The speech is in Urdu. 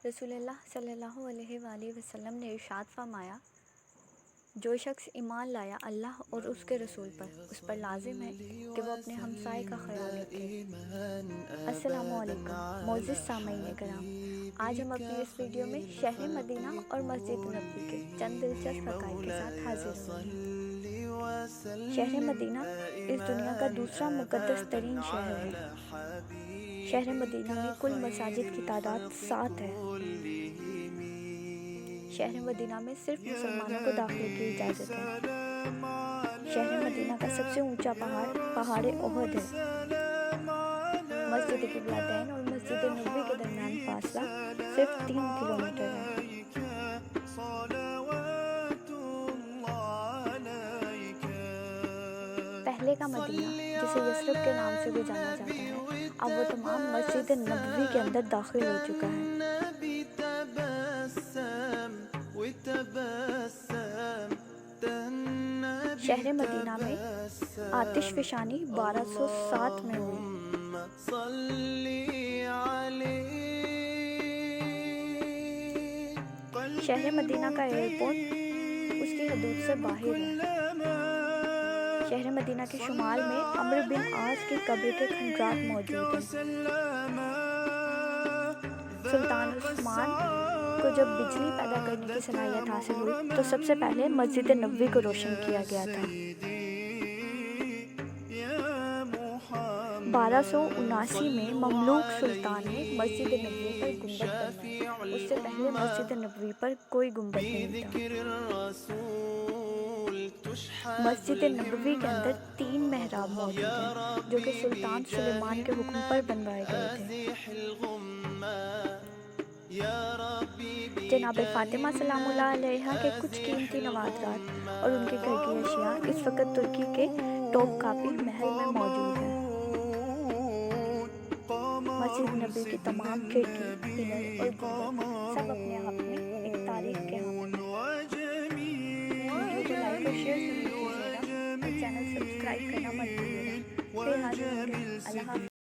رسول اللہ صلی اللہ علیہ وآلہ وسلم نے ارشاد فرمایا، جو شخص ایمان لایا اللہ اور اس کے رسول پر، اس پر لازم ہے کہ وہ اپنے ہمسائے کا خیال رکھے۔ السلام علیکم معزز سامعین کرام، آج ہم اپنی اس ویڈیو میں شہر مدینہ اور مسجد نبوی کے چند دلچسپ حقائق کے ساتھ حاضر ہوئے ہیں۔ شہر مدینہ اس دنیا کا دوسرا مقدس ترین شہر ہے۔ شہر مدینہ میں کل مساجد کی تعداد 7 ہے۔ شہر مدینہ میں صرف مسلمانوں کو داخلے کی اجازت ہے۔ شہر مدینہ کا سب سے اونچا پہاڑ احد ہے۔ مسجد قبلتین اور مسجد نبوی کے درمیان فاصلہ صرف 3 کلومیٹر ہے۔ پہلے کا مدینہ جسے یثرب کے نام سے بھی جانا جاتا ہے، اب وہ تمام مسجد نبوی کے اندر داخل ہو چکا ہے۔ شہر مدینہ میں آتش فشانی 1207 میں ہوئی۔ شہر مدینہ کا ایئرپورٹ اس کی حدود سے باہر ہے۔ شہر مدینہ کے شمال میں عمرو بن عاص کی قبر کے کھنڈرات موجود ہیں۔ سلطان عثمان کو جب بجلی پیدا کرنے کی صلاحیت حاصل ہوئی تو سب سے پہلے مسجد نبوی کو روشن کیا گیا تھا۔ 1279 میں مملوک سلطان نے مسجد نبوی پر گنبد بنوایا۔ اس سے پہلے مسجد نبوی پر کوئی گنبد نہیں تھا۔ مسجد نبوی کے اندر 3 محراب موجود ہیں جو کہ سلطان سلیمان کے حکم پر بنوائے گئے تھے۔ جناب فاطمہ سلام اللہ علیہا کے کچھ قیمتی نوادرات اور ان کے گھر کی اشیاء اس وقت ترکی کے ٹوپ کاپی محل میں موجود ہیں۔ مسجد نبوی کی تمام کھڑکی، پلر اور گنبد سب اپنے آپ میں ایک تاریخ کے حامل ہیں۔ ویڈیو کو لائک اور شیئر ضرور کیجیے گا اور چینل سبسکرائب کرنا مت بھولیے گا۔ پھر حاضر ہوں گے۔ اللہ حافظ۔